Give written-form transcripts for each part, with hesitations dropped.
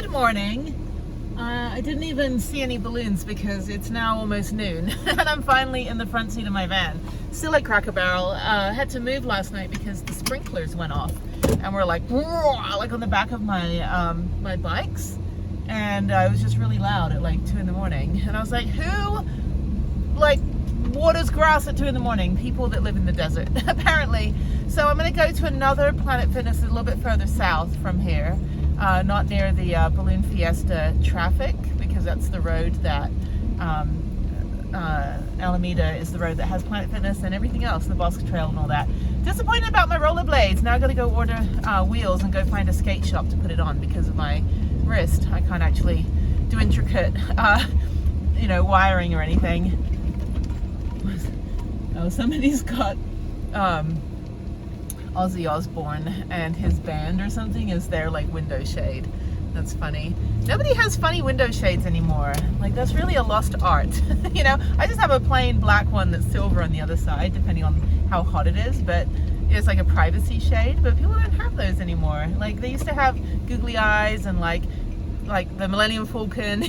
Good morning. I didn't even see any balloons because it's now almost noon and I'm finally in the front seat of my van. Still at Cracker Barrel. Had to move last night because the sprinklers went off and we're like on the back of my my bikes, and it was just really loud at like 2 in the morning. And I was like, who waters grass at 2 in the morning? People that live in the desert apparently. So I'm going to go to another Planet Fitness a little bit further south from here. Not near the Balloon Fiesta traffic, because that's the road that Alameda is the road that has Planet Fitness and everything else, the Bosque Trail and all that. Disappointed about my rollerblades. Now I've got to go order wheels and go find a skate shop to put it on because of my wrist. I can't actually do intricate, wiring or anything. Oh, somebody's got Ozzy Osbourne and his band or something is their like window shade. That's funny. Nobody has funny window shades anymore. Like, that's really a lost art. I just have a plain black one that's silver on the other side, depending on how hot it is, but it's like a privacy shade. But people don't have those anymore. Like, they used to have googly eyes and like the Millennium Falcon,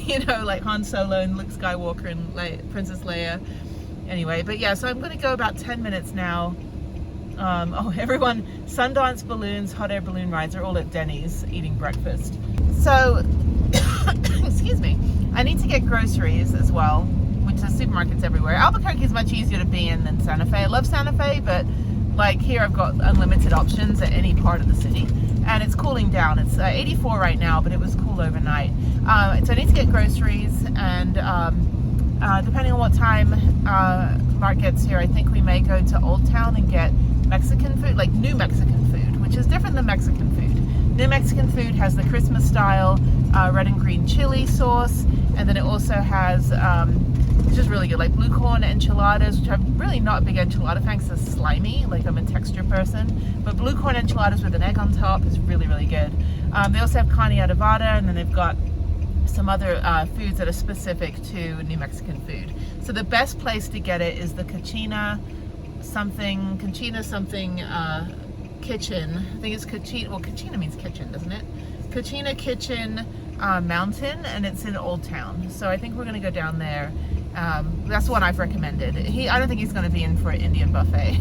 like Han Solo and Luke Skywalker and like Princess Leia. Anyway, but yeah, so I'm going to go about 10 minutes now. Everyone, Sundance balloons, hot air balloon rides are all at Denny's eating breakfast. So, excuse me, I need to get groceries as well, which is supermarkets everywhere. Albuquerque is much easier to be in than Santa Fe. I love Santa Fe, but like here I've got unlimited options at any part of the city. And it's cooling down. It's 84 right now, but it was cool overnight. So I need to get groceries, and depending on what time Mark gets here, I think we may go to Old Town and get Mexican food, like New Mexican food, which is different than Mexican food. New Mexican food has the Christmas style red and green chili sauce, and then it also has, which is really good, like blue corn enchiladas, which I'm really not a big enchilada fan because it's slimy, like I'm a texture person, but blue corn enchiladas with an egg on top is really, really good. They also have carne adobada, and then they've got some other foods that are specific to New Mexican food. So the best place to get it is the Kachina something kitchen. I think it's Kachina, well, Kachina means kitchen, doesn't it? Kachina Kitchen Mountain, and it's in Old Town. So I think we're going to go down there. That's the one I've recommended. I don't think he's going to be in for an Indian buffet.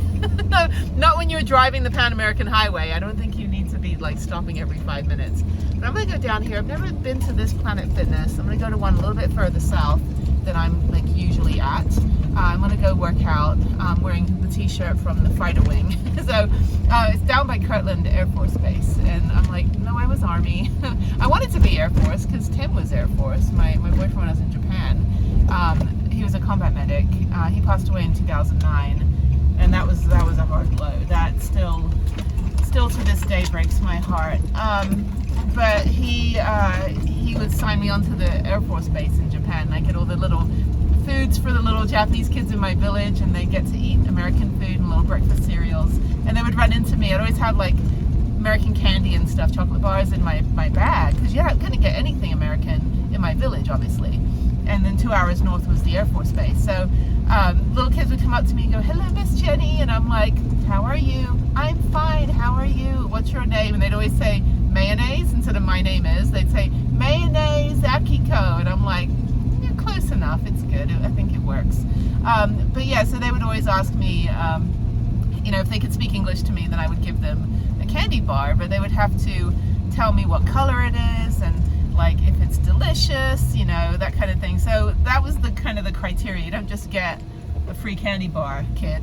No, not when you're driving the Pan American Highway. I don't think you need to be like stopping every 5 minutes. But I'm going to go down here. I've never been to this Planet Fitness. I'm going to go to one a little bit further south than I'm like usually at. I'm going to go work out wearing the t-shirt from the fighter wing. So it's down by Kirtland Air Force Base, and I'm like, no, I was Army. I wanted to be Air Force because Tim was Air Force, my boyfriend when I was in Japan. He was a combat medic. He passed away in 2009, and that was a hard blow. That still to this day breaks my heart. But he would sign me onto the Air Force Base in Japan. I get all the little foods for the little Japanese kids in my village, and they get to eat American food and little breakfast cereals. And they would run into me. I'd always have like American candy and stuff, chocolate bars in my bag, because you couldn't get anything American in my village, obviously. And then 2 hours north was the Air Force Base. So little kids would come up to me and go, "Hello, Miss Jenny," and I'm like, "How are you?" "I'm fine. How are you? What's your name?" And they'd always say mayonnaise instead of my name is. They'd say mayonnaise Akiko, and I'm like, "You're close enough. It's good. I think it works." But yeah, so they would always ask me, if they could speak English to me, then I would give them a candy bar, but they would have to tell me what color it is and like if it's delicious, that kind of thing. So that was the kind of the criteria. You don't just get a free candy bar, kid.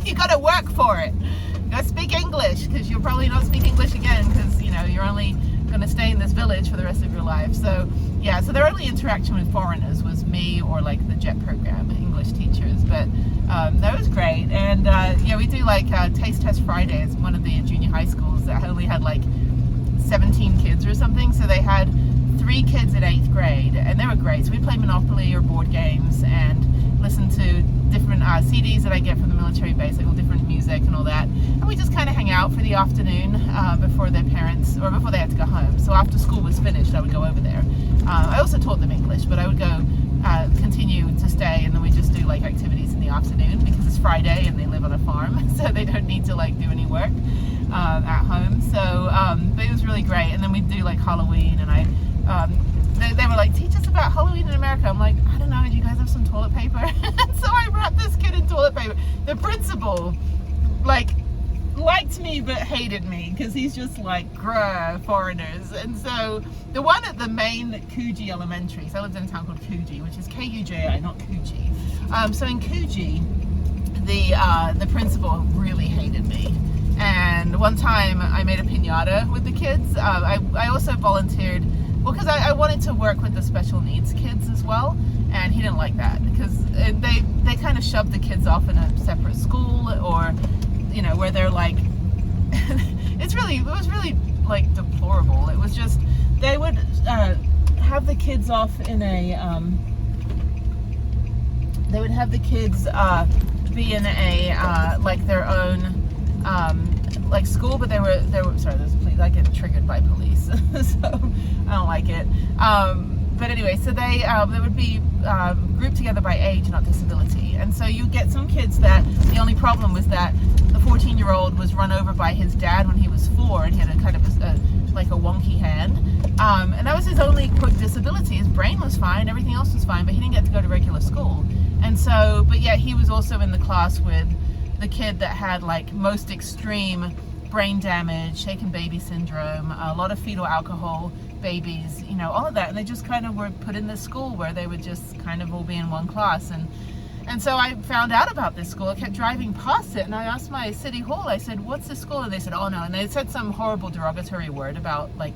You got to work for it. You got to speak English, because you'll probably not speak English again, because you're only going to stay in this village for the rest of your life. So yeah, so their only interaction with foreigners was me or like the JET program, English teachers. But that was great. And yeah, we do like Taste Test Fridays, one of the junior high schools that only had like 17 kids or something. So they had 3 kids in 8th grade, and they were great. So we played Monopoly or board games and listened to different CDs that I get from the military base, like all different music and all that. And we just kind of hang out for the afternoon before their parents, or before they had to go home. So after school was finished, I would go over there. I also taught them English, but I would go continue to stay, and then we just do like activities in the afternoon, because it's Friday and they live on a farm, so they don't need to like do any work at home. So but it was really great. And then we'd do like Halloween, and I they were like, teach us about Halloween in America. I'm like, I don't know, do you guys have some toilet paper? So I wrapped this kid in toilet paper. The principal, like, liked me but hated me because he's just like, grr, foreigners. And so the one at the main Coogee Elementary, so I lived in a town called Coogee, which is Kuji, not Coogee. So in Coogee, the principal really hated me. And one time I made a piñata with the kids. I also volunteered, well, because I wanted to work with the special needs kids as well, and he didn't like that because they kind of shoved the kids off in a separate school, or you know, where they're like, it was really like deplorable. It was just, they would have the kids off in a, they would have the kids be in a like their own like school, but they were sorry, there's police. I get triggered by police, so I don't like it. But anyway, so they would be grouped together by age, not disability. And so you get some kids that the only problem was that the 14-year-old was run over by his dad when he was 4, and he had a kind of like a wonky hand. And that was his only quick disability. His brain was fine, everything else was fine, but he didn't get to go to regular school. And so, but yeah, he was also in the class with the kid that had like most extreme brain damage, shaken baby syndrome, a lot of fetal alcohol babies, you know, all of that. And they just kind of were put in this school where they would just kind of all be in one class. And so I found out about this school. I kept driving past it, and I asked my city hall, I said, what's this school? And they said, oh no. And they said some horrible derogatory word about like,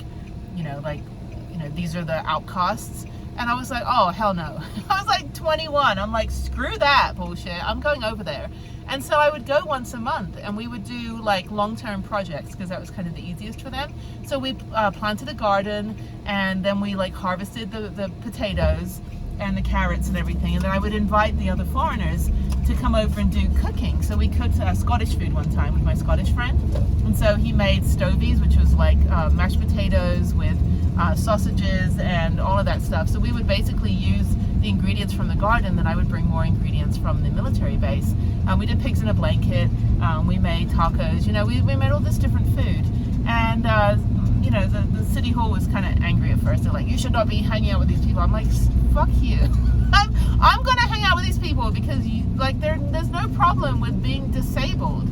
these are the outcasts. And I was like, oh, hell no. I was like 21. I'm like, screw that bullshit. I'm going over there. And so I would go once a month, and we would do like long-term projects because that was kind of the easiest for them. So we planted a garden, and then we like harvested the potatoes and the carrots and everything. And then I would invite the other foreigners to come over and do cooking. So we cooked Scottish food one time with my Scottish friend. And so he made stovies, which was like mashed potatoes with sausages and all of that stuff. So we would basically use the ingredients from the garden, then I would bring more ingredients from the military base. We did pigs in a blanket, we made tacos, you know, we made all this different food. And you know, the city hall was kind of angry at first. They're like, you should not be hanging out with these people. I'm like, fuck you. I'm gonna hang out with these people because you, like, there's no problem with being disabled.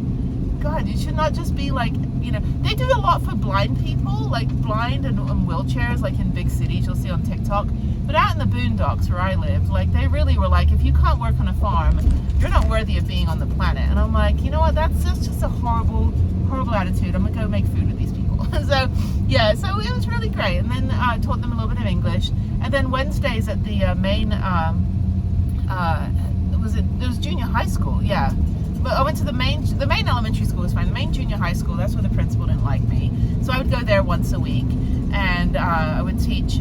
God, you should not just be like, you know, they do a lot for blind people, like blind and wheelchairs, like in big cities, you'll see on TikTok. But out in the boondocks where I lived, like, they really were like, if you can't work on a farm, you're not worthy of being on the planet. And I'm like, you know what, that's just a horrible, horrible attitude. I'm gonna go make food with these people. So yeah, so it was really great. And then I taught them a little bit of English. And then Wednesdays at the main, it was junior high school, yeah. But I went to the main elementary school was fine. The main junior high school, that's where the principal didn't like me. So I would go there once a week, and I would teach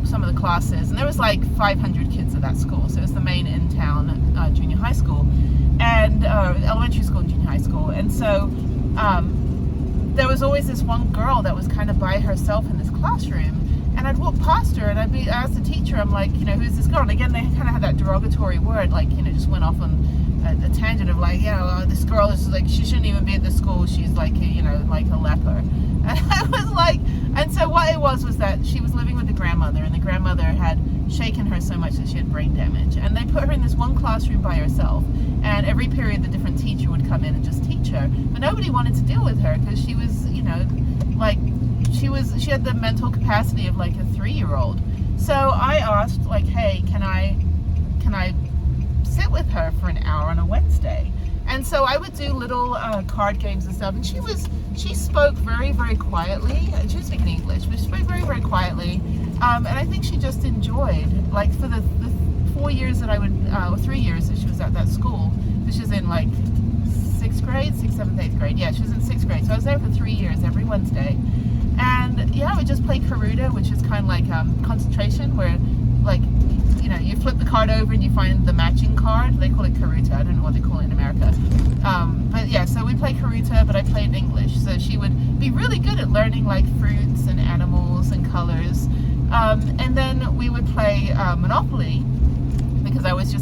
some of the classes. And there was like 500 kids at that school. So it was the main in-town junior high school, and elementary school, junior high school. And so there was always this one girl that was kind of by herself in this classroom. And I'd walk past her, and I asked the teacher, I'm like, you know, who's this girl? And again, they kind of had that derogatory word, like, you know, just went off on a tangent of like, yeah, this girl is like, she shouldn't even be at this school. She's like, you know, like a leper. And I was like, and so what it was that she was living with the grandmother, and the grandmother had shaken her so much that she had brain damage. And they put her in this one classroom by herself. And every period, the different teacher would come in and just teach her. But nobody wanted to deal with her because she was, you know, like, she had the mental capacity of like a 3-year-old. So I asked, like, hey, can I sit with her for an hour on a Wednesday? And so I would do little card games and stuff. And she spoke very, very quietly. She was speaking English, but she spoke very, very quietly. And I think she just enjoyed, like, for the 4 years that I would, or 3 years that she was at that school. She was in like 6th grade, 6th, 7th, 8th grade. Yeah, she was in 6th grade. So I was there for 3 years every Wednesday. And yeah, we just play Karuta, which is kind of like concentration, where, like, you know, you flip the card over and you find the matching card. They call it Karuta. I don't know what they call it in America. But yeah, so we play Karuta, but I played English. So she would be really good at learning like fruits and animals and colors. And then we would play Monopoly, because I always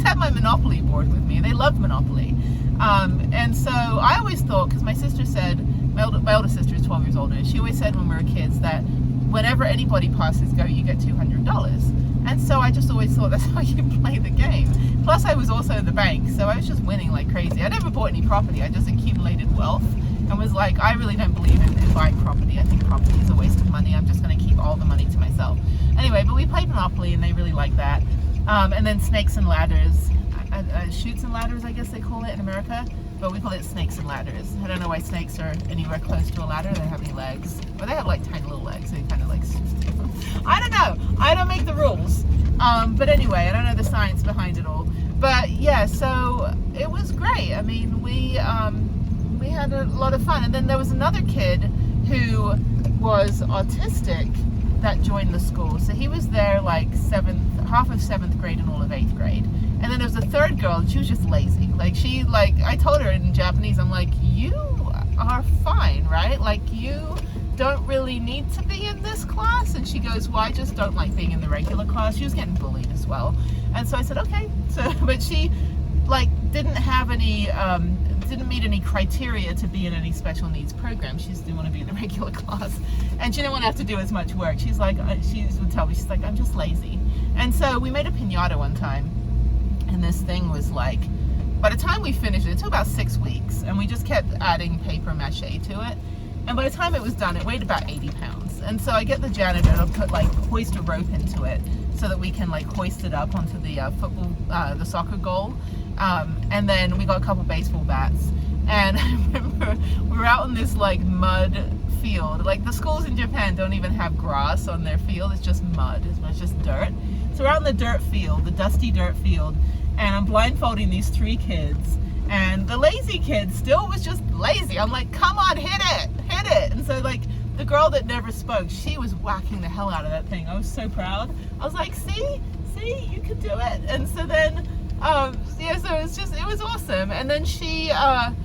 had my Monopoly board with me. They loved Monopoly. And so I always thought, because my sister said, my older sister is 12 years older, she always said when we were kids that whenever anybody passes go, you get $200. And so I just always thought that's how you play the game. Plus I was also in the bank, so I was just winning like crazy. I never bought any property, I just accumulated wealth and was like, I really don't believe in buying property. I think property is a waste of money. I'm just going to keep all the money to myself. Anyway, but we played Monopoly and they really liked that. And then snakes and ladders, chutes and ladders I guess they call it in America, but we call it snakes and ladders. I don't know why snakes are anywhere close to a ladder. They have any legs, or they have like tiny little legs, so you kind of like I don't know, I don't make the rules, but anyway, I don't know the science behind it all. But yeah, so it was great. I mean, we had a lot of fun. And then there was another kid who was autistic that joined the school, so he was there like half of 7th grade and all of 8th grade. And then there was a third girl, and she was just lazy. Like I told her in Japanese, I'm like, you are fine, right? Like you don't really need to be in this class. And she goes, well, I just don't like being in the regular class. She was getting bullied as well. And so I said, okay. So, but she like didn't have any, didn't meet any criteria to be in any special needs program. She just didn't want to be in the regular class. And she didn't want to have to do as much work. She's like, she would tell me, she's like, I'm just lazy. And so we made a piñata one time. And this thing was like, by the time we finished it, it took about 6 weeks, and we just kept adding paper mache to it. And by the time it was done, it weighed about 80 pounds. And so I get the janitor to put like hoist a rope into it so that we can like hoist it up onto the the soccer goal. And then we got a couple baseball bats. And I remember we were out in this like mud field. Like the schools in Japan don't even have grass on their field. It's just mud. It's just dirt. So we're out in the dirt field, the dusty dirt field. And I'm blindfolding these 3 kids, and the lazy kid still was just lazy. I'm like, come on, hit it. And so like the girl that never spoke, she was whacking the hell out of that thing. I was so proud. I was like, see, you could do it. And so then, yeah, so it was awesome. And then she, I'm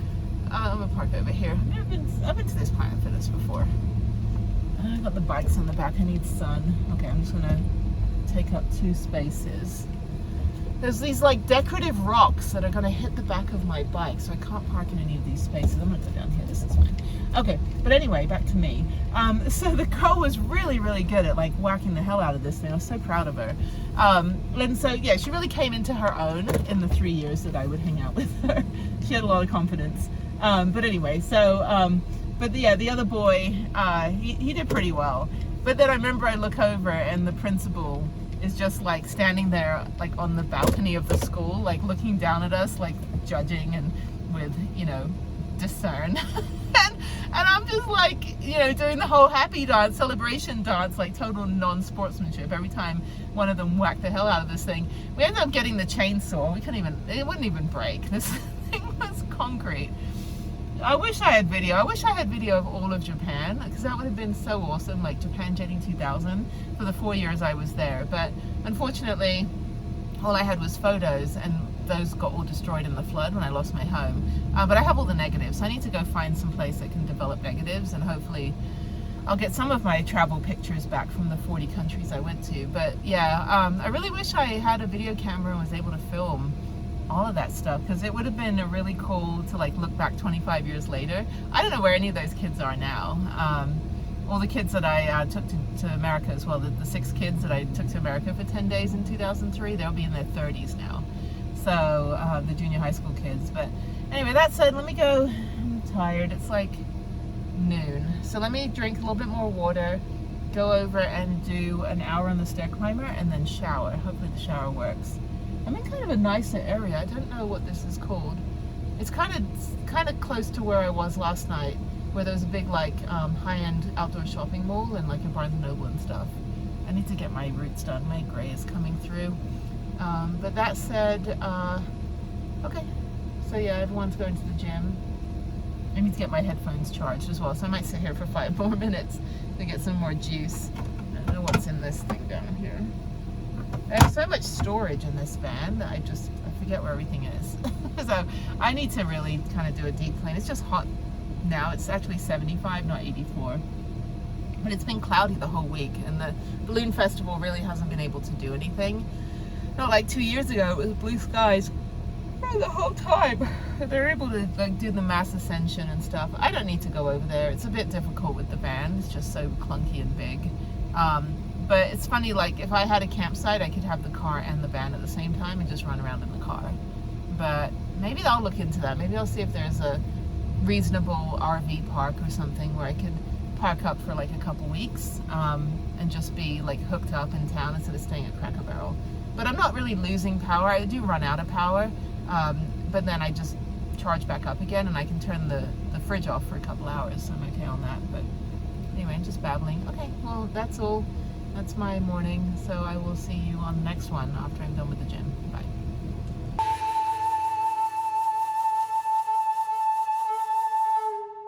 gonna park over here. I've been to this Planet Fitness before. I got the bikes on the back. I need sun. Okay, I'm just gonna take up 2 spaces. There's these like decorative rocks that are going to hit the back of my bike, so I can't park in any of these spaces. I'm going to go down here, this is fine. Okay, but anyway, back to me. So the girl was really, really good at like whacking the hell out of this thing. I was so proud of her. And so yeah, she really came into her own in the 3 years that I would hang out with her. She had a lot of confidence. But anyway, so, but yeah, the other boy, he did pretty well. But then I remember I look over and the principal is just like standing there like on the balcony of the school, like looking down at us, like judging and with, you know, discern. and I'm just like, you know, doing the whole happy dance, celebration dance, like total non-sportsmanship every time one of them whacked the hell out of this thing. We ended up getting the chainsaw. It wouldn't even break. This thing was concrete. I wish I had video. I wish I had video of all of Japan, because that would have been so awesome, like Japan Jetting 2000 for the 4 years I was there. But unfortunately, all I had was photos, and those got all destroyed in the flood when I lost my home. But I have all the negatives, so I need to go find some place that can develop negatives, and hopefully I'll get some of my travel pictures back from the 40 countries I went to. But yeah, I really wish I had a video camera and was able to film all of that stuff, because it would have been really cool to like look back 25 years later. I don't know where any of those kids are now. All the kids that I took to America as well, the 6 kids that I took to America for 10 days in 2003, they'll be in their 30s now. So the junior high school kids. But anyway, that said, let me go. I'm tired. It's like noon. So let me drink a little bit more water, go over and do an hour on the stair climber, and then shower. Hopefully the shower works. I'm in kind of a nicer area. I don't know what this is called. It's kind of close to where I was last night, where there was a big like high-end outdoor shopping mall and like a Barnes & Noble and stuff. I need to get my roots done. My gray is coming through. But that said, okay. So yeah, everyone's going to the gym. I need to get my headphones charged as well, so I might sit here for 5 more minutes to get some more juice. I don't know what's in this thing down here. I have so much storage in this van that I forget where everything is. So I need to really kind of do a deep clean. It's just hot now. It's actually 75, not 84. But it's been cloudy the whole week, and the balloon festival really hasn't been able to do anything. Not like 2 years ago, it was blue skies. for the whole time. They're able to like do the mass ascension and stuff. I don't need to go over there. It's a bit difficult with the van. It's just so clunky and big. But it's funny, like if I had a campsite, I could have the car and the van at the same time and just run around in the car. But maybe I'll look into that. Maybe I'll see if there's a reasonable RV park or something where I could park up for like a couple weeks and just be like hooked up in town instead of staying at Cracker Barrel. But I'm not really losing power. I do run out of power, but then I just charge back up again and I can turn the fridge off for a couple hours, so I'm okay on that. But anyway, I'm just babbling. Okay, well, that's all. That's my morning, so I will see you on the next one after I'm done with the gym.